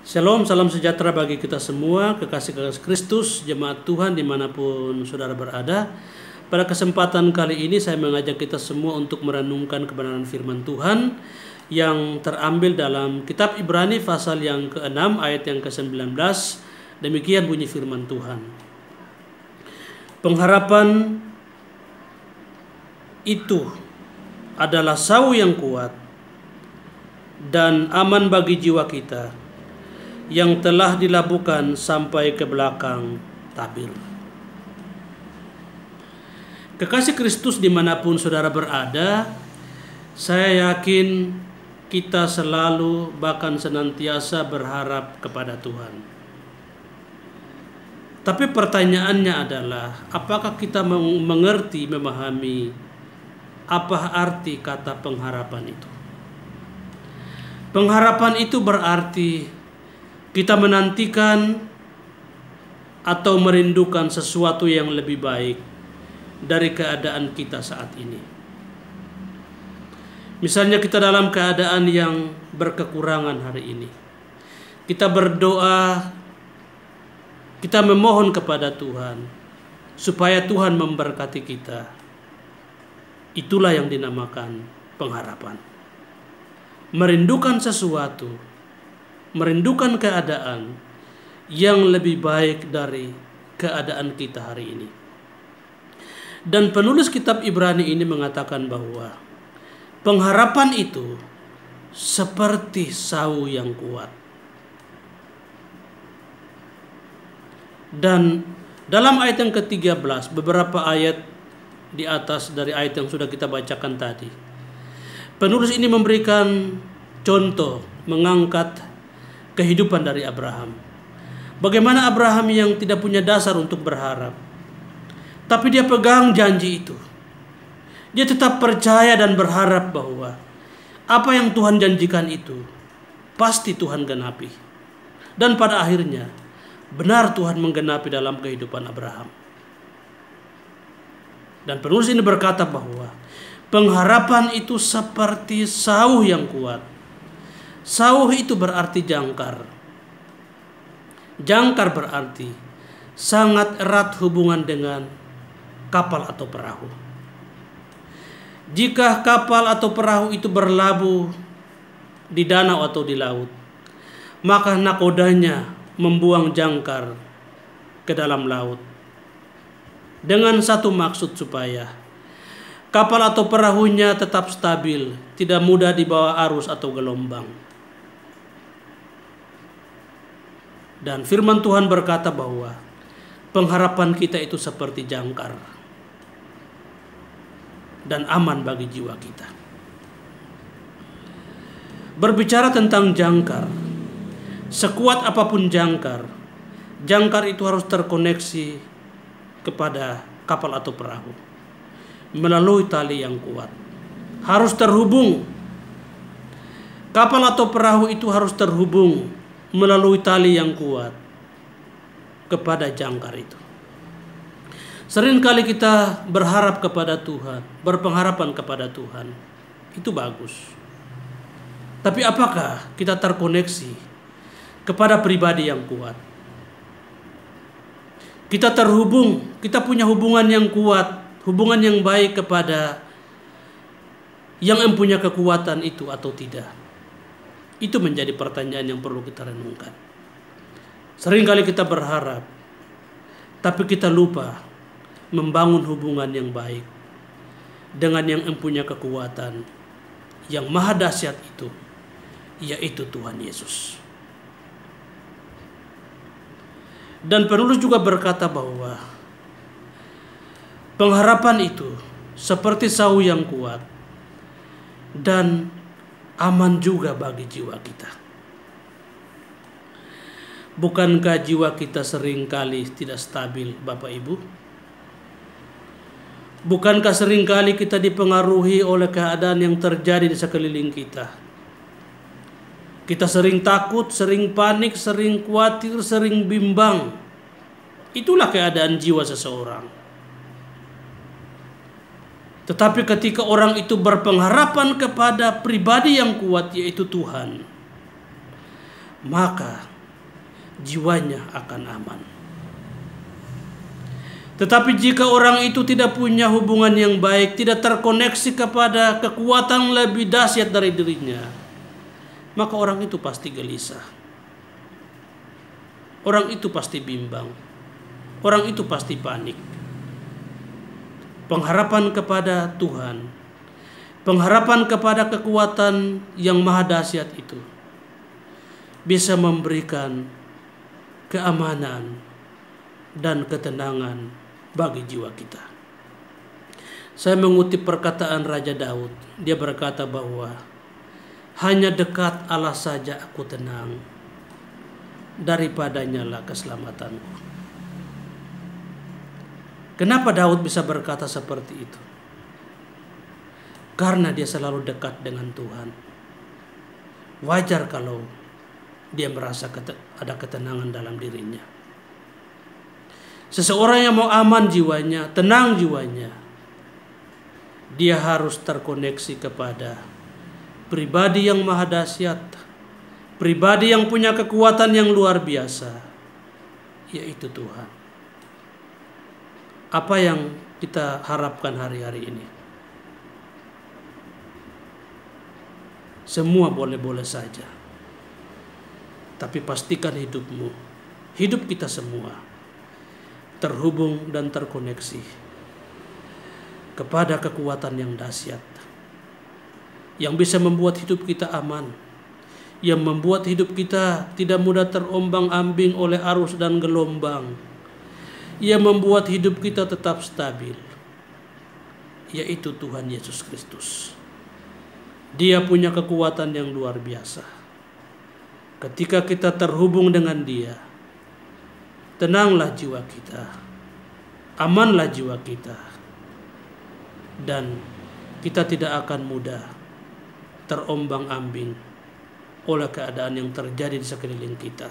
Shalom, salam sejahtera bagi kita semua, kekasih-kekasih Kristus, jemaat Tuhan dimanapun saudara berada. Pada kesempatan kali ini saya mengajak kita semua untuk merenungkan kebenaran firman Tuhan yang terambil dalam kitab Ibrani pasal yang ke-6 ayat yang ke-19. Demikian bunyi firman Tuhan. Pengharapan itu adalah sau yang kuat dan aman bagi jiwa kita yang telah dilabuhkan sampai ke belakang tabir. Kekasih Kristus dimanapun saudara berada, saya yakin kita selalu bahkan senantiasa berharap kepada Tuhan. Tapi pertanyaannya adalah, apakah kita mengerti, memahami apa arti kata pengharapan itu? Pengharapan itu berarti kita menantikan atau merindukan sesuatu yang lebih baik dari keadaan kita saat ini. Misalnya kita dalam keadaan yang berkekurangan hari ini. Kita berdoa, kita memohon kepada Tuhan supaya Tuhan memberkati kita. Itulah yang dinamakan pengharapan. Merindukan sesuatu, merindukan keadaan yang lebih baik dari keadaan kita hari ini. Dan penulis kitab Ibrani ini mengatakan bahwa pengharapan itu seperti sau yang kuat. Dan dalam ayat yang ke-13, beberapa ayat di atas dari ayat yang sudah kita bacakan tadi, penulis ini memberikan contoh, mengangkat kehidupan dari Abraham. Bagaimana Abraham yang tidak punya dasar untuk berharap, tapi dia pegang janji itu. Dia tetap percaya dan berharap bahwa apa yang Tuhan janjikan itu pasti Tuhan genapi. Dan pada akhirnya benar Tuhan menggenapi dalam kehidupan Abraham. Dan penulis ini berkata bahwa pengharapan itu seperti sau yang kuat. Sau itu berarti jangkar. Jangkar berarti sangat erat hubungan dengan kapal atau perahu. Jika kapal atau perahu itu berlabuh di danau atau di laut, maka nakodanya membuang jangkar ke dalam laut dengan satu maksud, supaya kapal atau perahunya tetap stabil, tidak mudah dibawa arus atau gelombang. Dan firman Tuhan berkata bahwa pengharapan kita itu seperti jangkar dan aman bagi jiwa kita. Berbicara tentang jangkar, sekuat apapun jangkar, jangkar itu harus terkoneksi kepada kapal atau perahu melalui tali yang kuat. Harus terhubung. Kapal atau perahu itu harus terhubung melalui tali yang kuat kepada jangkar itu. Seringkali kita berharap kepada Tuhan, berpengharapan kepada Tuhan. Itu bagus. Tapi apakah kita terkoneksi kepada pribadi yang kuat? Kita terhubung, kita punya hubungan yang kuat, hubungan yang baik kepada yang mempunyai kekuatan itu atau tidak? Itu menjadi pertanyaan yang perlu kita renungkan. Seringkali kita berharap, tapi kita lupa membangun hubungan yang baik dengan yang mempunyai kekuatan yang maha dahsyat itu, yaitu Tuhan Yesus. Dan penulis juga berkata bahwa pengharapan itu seperti sau yang kuat dan aman juga bagi jiwa kita. Bukankah jiwa kita seringkali tidak stabil, Bapak Ibu? Bukankah seringkali kita dipengaruhi oleh keadaan yang terjadi di sekeliling kita? Kita sering takut, sering panik, sering khawatir, sering bimbang. Itulah keadaan jiwa seseorang. Tetapi ketika orang itu berpengharapan kepada pribadi yang kuat, yaitu Tuhan, maka jiwanya akan aman. Tetapi jika orang itu tidak punya hubungan yang baik, tidak terkoneksi kepada kekuatan lebih dahsyat dari dirinya, maka orang itu pasti gelisah. Orang itu pasti bimbang. Orang itu pasti panik. Pengharapan kepada Tuhan, pengharapan kepada kekuatan yang maha dahsyat itu bisa memberikan keamanan dan ketenangan bagi jiwa kita. Saya mengutip perkataan Raja Daud. Dia berkata bahwa hanya dekat Allah saja aku tenang, daripadanya lah keselamatanku. Kenapa Daud bisa berkata seperti itu? Karena dia selalu dekat dengan Tuhan. Wajar kalau dia merasa ada ketenangan dalam dirinya. Seseorang yang mau aman jiwanya, tenang jiwanya, dia harus terkoneksi kepada pribadi yang maha dahsyat, pribadi yang punya kekuatan yang luar biasa, yaitu Tuhan. Apa yang kita harapkan hari-hari ini? Semua boleh-boleh saja. Tapi pastikan hidupmu, hidup kita semua terhubung dan terkoneksi kepada kekuatan yang dahsyat, yang bisa membuat hidup kita aman, yang membuat hidup kita tidak mudah terombang-ambing oleh arus dan gelombang, yang membuat hidup kita tetap stabil, yaitu Tuhan Yesus Kristus. Dia punya kekuatan yang luar biasa. Ketika kita terhubung dengan Dia, tenanglah jiwa kita, amanlah jiwa kita, dan kita tidak akan mudah terombang-ambing oleh keadaan yang terjadi di sekeliling kita.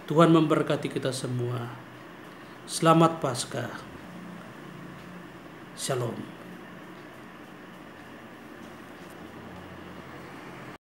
Tuhan memberkati kita semua. Selamat Paskah. Shalom.